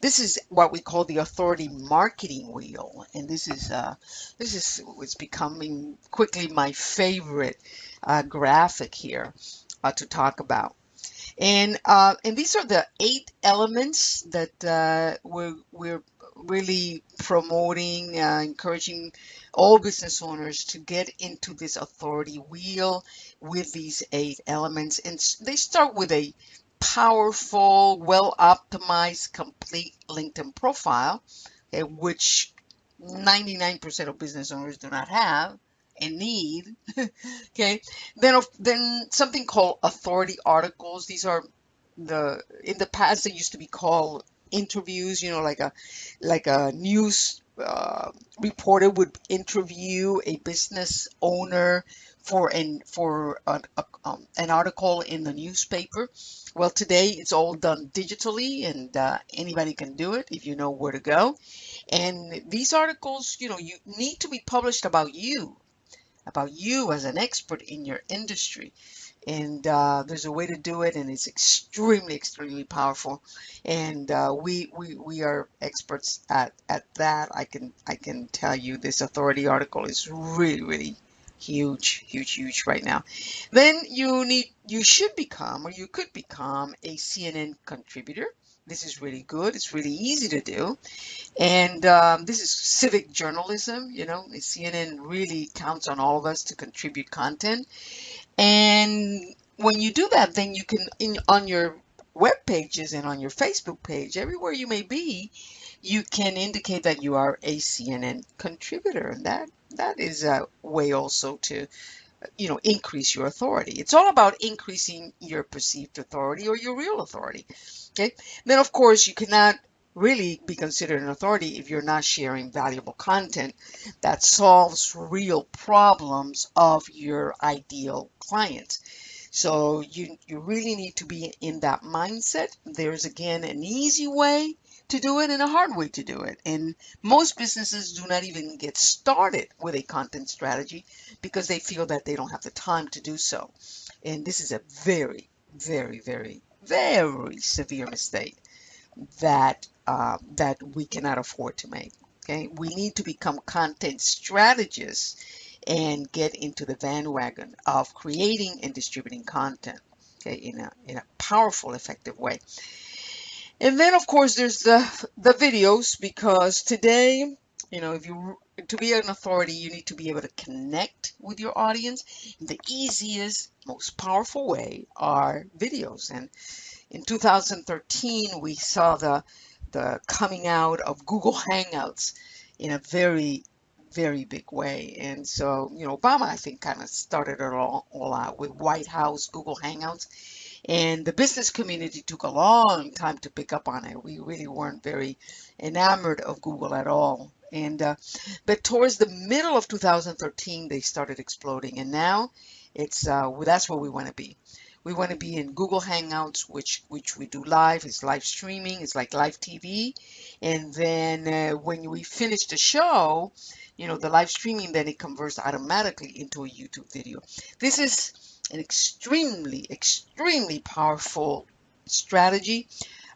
This is what we call the authority marketing wheel, and this is what's becoming quickly my favorite graphic here to talk about. And these are the 8 elements that we're really promoting, encouraging all business owners to get into this authority wheel with these 8 elements. And they start with a powerful, well optimized, complete LinkedIn profile, okay, which 99% of business owners do not have and need. Okay, then something called authority articles. These are in the past they used to be called interviews. Like a news reporter would interview a business owner for an article in the newspaper. Well, today it's all done digitally, and anybody can do it if you know where to go. And these articles, you need to be published about you as an expert in your industry. And there's a way to do it, and it's extremely, extremely powerful. And we are experts at that. I can tell you this authority article is really, really huge, huge, huge right now. Then you should become, or you could become, a CNN contributor. This is really good. It's really easy to do. And this is civic journalism. CNN really counts on all of us to contribute content. And when you do that, then you can, on your web pages and on your Facebook page, everywhere you may be, you can indicate that you are a CNN contributor. And that is a way also to, increase your authority. It's all about increasing your perceived authority or your real authority. Okay. Then, of course, you cannot really be considered an authority if you're not sharing valuable content that solves real problems of your ideal clients. So you really need to be in that mindset. There's again an easy way to do it and a hard way to do it. And most businesses do not even get started with a content strategy because they feel that they don't have the time to do so. And this is a very, very, very, very severe mistake that we cannot afford to make. Okay, we need to become content strategists and get into the bandwagon of creating and distributing content. Okay, in a powerful, effective way. And then, of course, there's the videos, because today, if you to be an authority, you need to be able to connect with your audience. The easiest, most powerful way are videos. And in 2013, we saw the coming out of Google Hangouts in a very, very big way. And so, Obama, I think, kind of started it all out with White House Google Hangouts. And the business community took a long time to pick up on it. We really weren't very enamored of Google at all. But towards the middle of 2013, they started exploding. And now that's where we want to be. We want to be in Google Hangouts, which we do live. It's live streaming. It's like live TV. And then when we finish the show, the live streaming, then it converts automatically into a YouTube video. This is an extremely, extremely powerful strategy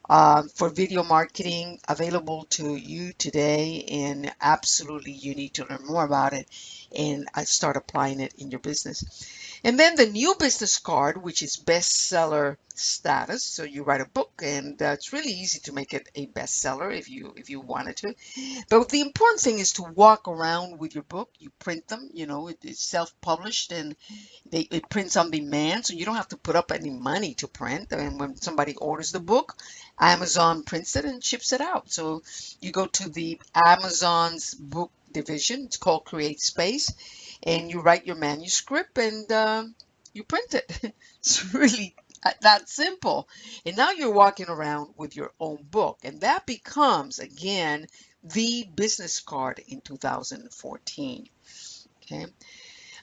for video marketing, available to you today, and absolutely you need to learn more about it and start applying it in your business. And then the new business card, which is bestseller status. So you write a book, and it's really easy to make it a bestseller if you wanted to. But the important thing is to walk around with your book. You print them, it's self-published, and it prints on demand, so you don't have to put up any money to print. And when somebody orders the book, Amazon prints it and ships it out. So you go to the Amazon's book division. It's called Create Space, and you write your manuscript, and you print it. It's really that simple. And now you're walking around with your own book, and that becomes again the business card in 2014. Okay.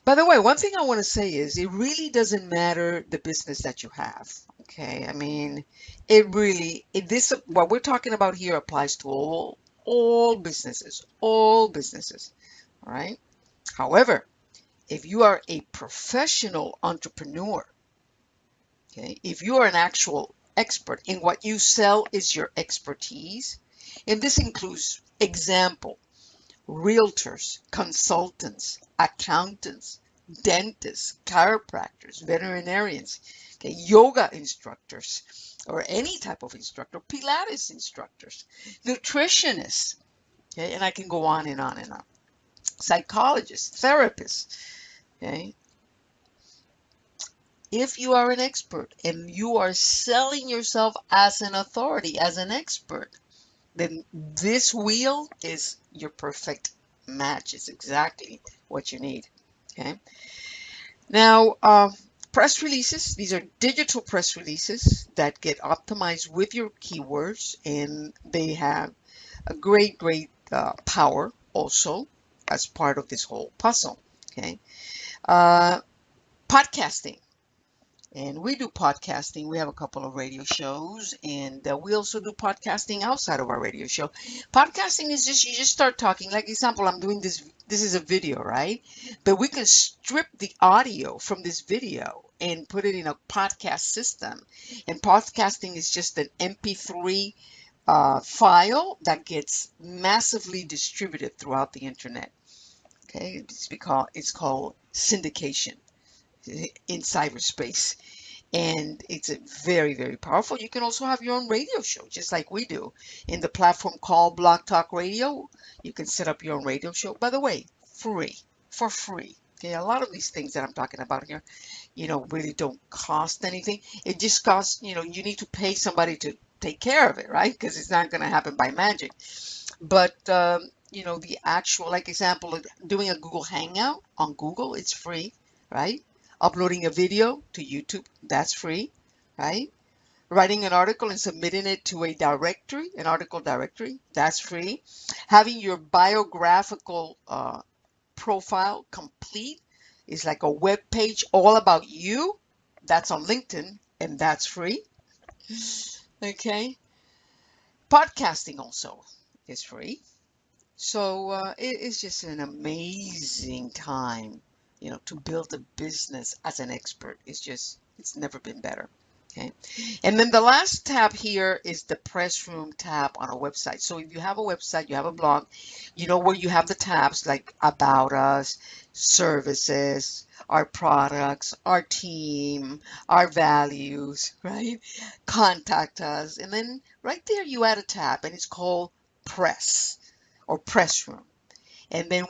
By the way, one thing I want to say is it really doesn't matter the business that you have. Okay. I mean, what we're talking about here applies to all businesses, all businesses. All right. However, if you are a professional entrepreneur, okay, if you are an actual expert, and what you sell is your expertise. And this includes example, realtors, consultants, accountants, dentists, chiropractors, veterinarians, okay, yoga instructors, or any type of instructor, Pilates instructors, nutritionists, okay, and I can go on and on and on. Psychologists, therapists, okay. If you are an expert and you are selling yourself as an authority, as an expert, then this wheel is your perfect match. It's exactly what you need. Okay. Now, press releases, these are digital press releases that get optimized with your keywords, and they have a great, power also as part of this whole puzzle. Okay. Uh, Podcasting. And we do podcasting. We have a couple of radio shows, and we also do podcasting outside of our radio show. Podcasting is just, you just start talking. Like example, I'm doing this. This is a video, right? But we can strip the audio from this video and put it in a podcast system. And podcasting is just an MP3 file that gets massively distributed throughout the internet. Okay, it's called syndication in cyberspace. And it's very, very powerful. You can also have your own radio show, just like we do. In the platform called Blog Talk Radio, you can set up your own radio show. By the way, free, for free. Okay, a lot of these things that I'm talking about here, really don't cost anything. It just costs, you need to pay somebody to take care of it, right? Because it's not going to happen by magic. But, the actual, like example, doing a Google Hangout on Google, it's free, right? Uploading a video to YouTube, that's free, right? Writing an article and submitting it to a directory, an article directory, that's free. Having your biographical profile complete is like a web page all about you. That's on LinkedIn, and that's free. Okay. Podcasting also is free. So it is just an amazing time, to build a business as an expert. It's never been better. Okay. And then the last tab here is the press room tab on a website. So if you have a website, you have a blog, where you have the tabs like about us, services, our products, our team, our values, right? Contact us. And then right there you add a tab, and it's called press or press room. And then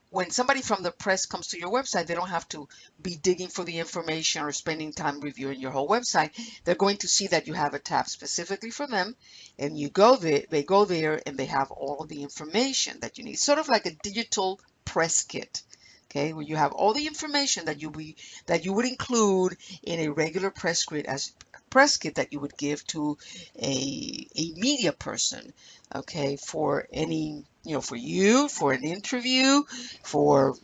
when somebody from the press comes to your website, they don't have to be digging for the information or spending time reviewing your whole website. They're going to see that you have a tab specifically for them, and you go there, they go there, and they have all of the information that you need. Sort of like a digital press kit. Okay, where you have all the information that you would include in a regular press kit that you would give to a media person, okay, for any, for an interview, for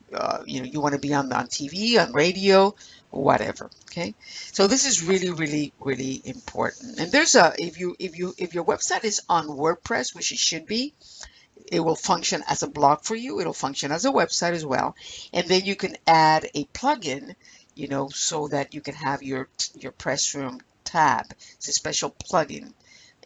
you want to be on TV, on radio, whatever. Okay, so this is really, really, really important. And there's if your website is on WordPress, which it should be, it will function as a blog for you. It'll function as a website as well. And then you can add a plugin, so that you can have your press room tab. It's a special plugin.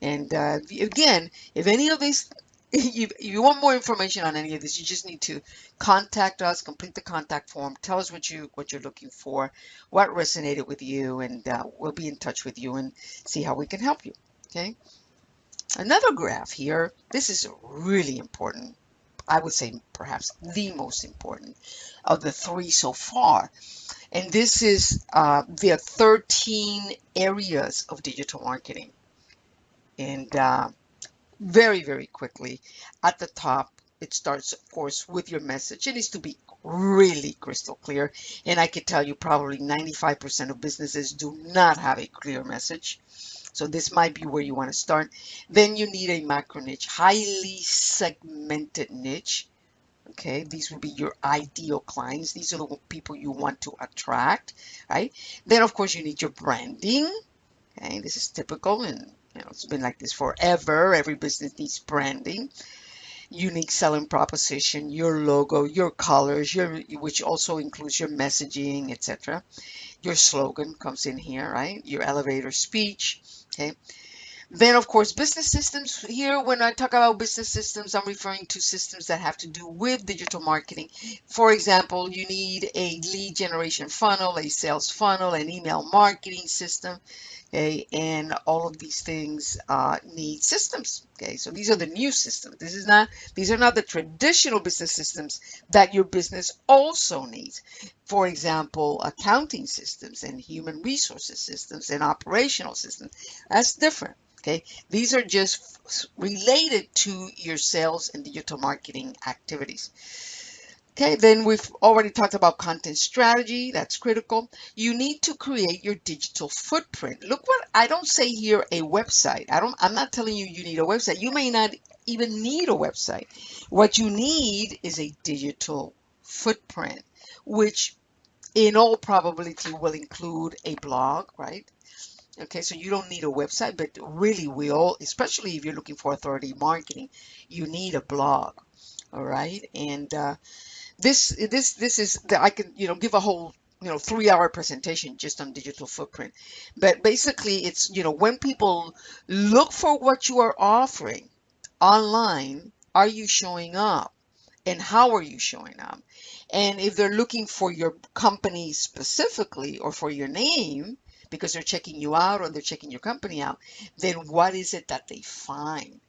And again, if any of these, if you want more information on any of this, you just need to contact us, complete the contact form, tell us what you're looking for, what resonated with you, and we'll be in touch with you and see how we can help you. Okay. Another graph here, this is really important. I would say perhaps the most important of the three so far. And this is the 13 areas of digital marketing. And very, very quickly, at the top, it starts, of course, with your message. It needs to be really crystal clear. And I can tell you probably 95% of businesses do not have a clear message. So this might be where you want to start. Then you need a macro niche, highly segmented niche. Okay, these will be your ideal clients. These are the people you want to attract, right? Then, of course, you need your branding. Okay, this is typical, and it's been like this forever. Every business needs branding. Unique selling proposition, your logo, your colors, which also includes your messaging, etc. Your slogan comes in here, right? Your elevator speech, okay? Then, of course, business systems. Here, when I talk about business systems, I'm referring to systems that have to do with digital marketing. For example, you need a lead generation funnel, a sales funnel, an email marketing system. Okay, and all of these things need systems. Okay, so these are the new systems. These are not the traditional business systems that your business also needs. For example, accounting systems and human resources systems and operational systems. That's different. Okay, these are just related to your sales and digital marketing activities. Okay, then we've already talked about content strategy. That's critical. You need to create your digital footprint. Look what I don't say here, a website. I'm not telling you you need a website. You may not even need a website. What you need is a digital footprint, which in all probability will include a blog, right? Okay, so you don't need a website, but really we all, especially if you're looking for authority marketing, you need a blog. All right, and this is I can give a whole 3-hour presentation just on digital footprint, but basically it's when people look for what you are offering online, are you showing up, and how are you showing up? And if they're looking for your company specifically or for your name because they're checking you out or they're checking your company out, then what is it that they find?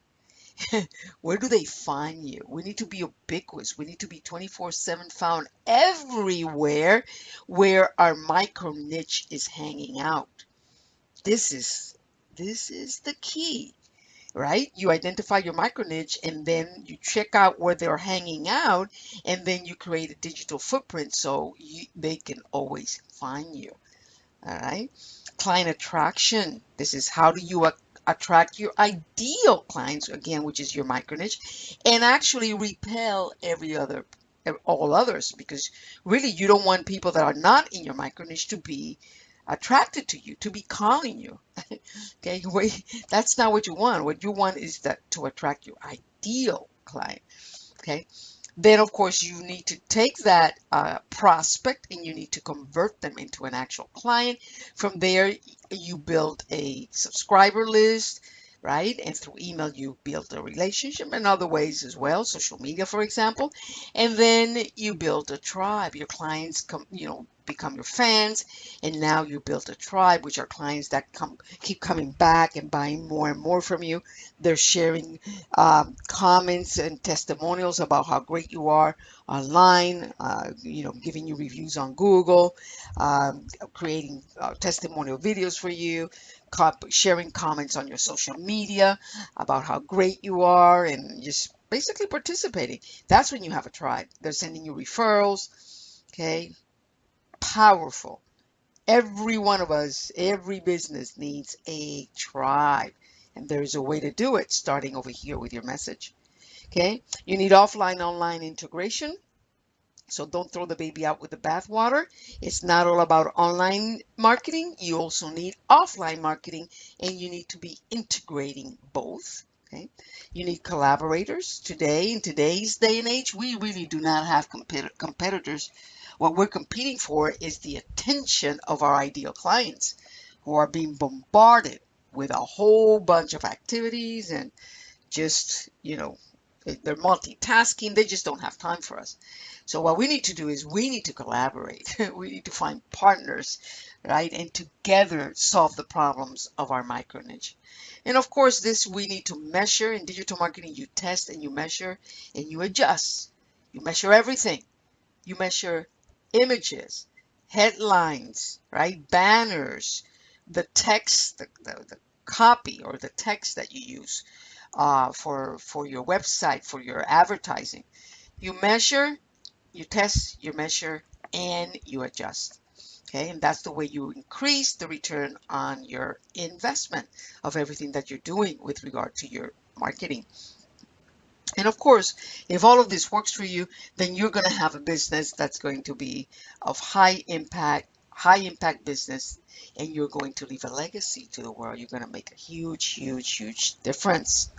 Where do they find you? We need to be ubiquitous. We need to be 24/7 found everywhere where our micro niche is hanging out. This is this is the key, right? You identify your micro niche and then you check out where they're hanging out, and then you create a digital footprint so they can always find you. All right. Client attraction. This is how do you attract your ideal clients, again, which is your micro niche, and actually repel all others, because really you don't want people that are not in your micro niche to be attracted to you, to be calling you. Okay, that's not what you want. What you want is that to attract your ideal client. Okay, then, of course, you need to take that prospect and you need to convert them into an actual client. From there, you build a subscriber list, right? And through email, you build a relationship in other ways as well, social media, for example. And then you build a tribe. Your clients become your fans, and now you build a tribe, which are clients that keep coming back and buying more and more from you. They're sharing comments and testimonials about how great you are online, giving you reviews on Google, creating testimonial videos for you, sharing comments on your social media about how great you are, and just basically participating. That's when you have a tribe. They're sending you referrals. Okay, powerful. Every one of us, every business needs a tribe. And there's a way to do it, starting over here with your message. Okay, you need offline online integration. So don't throw the baby out with the bathwater. It's not all about online marketing. You also need offline marketing, and you need to be integrating both. Okay, you need collaborators. Today, in today's day and age, we really do not have competitors. What we're competing for is the attention of our ideal clients, who are being bombarded with a whole bunch of activities, and just, they're multitasking. They just don't have time for us. So what we need to do is we need to collaborate. We need to find partners, right? And together solve the problems of our micro niche. And of course, this we need to measure. In digital marketing, you test and you measure and you adjust. You measure everything. You measure images, headlines, right? Banners, the text, the copy or the text that you use for your website, for your advertising. You measure, you test, you measure, and you adjust. Okay, and that's the way you increase the return on your investment of everything that you're doing with regard to your marketing. And of course, if all of this works for you, then you're going to have a business that's going to be of high impact business, and you're going to leave a legacy to the world. You're going to make a huge, huge, huge difference.